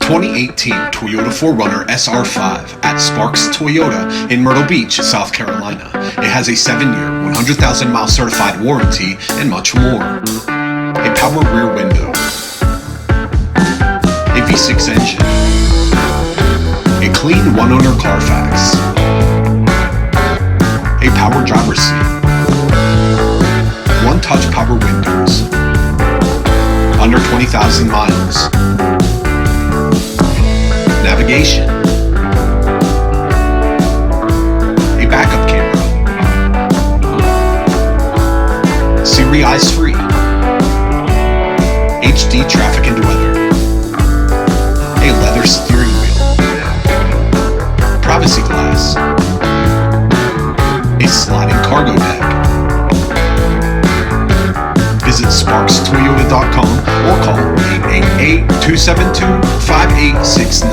2018 Toyota 4Runner SR5 at Sparks Toyota in Myrtle Beach, South Carolina. It has a 7-year, 100,000-mile certified warranty and much more. A power rear window, a V6 engine, a clean one-owner Carfax, a power driver's seat, one-touch power windows, under 20,000 miles. Navigation, a backup camera, SIRI eyes free, HD traffic and weather, a leather steering wheel, privacy glass, a sliding cargo deck. Visit SparksToyota.com or call 888-272-5869.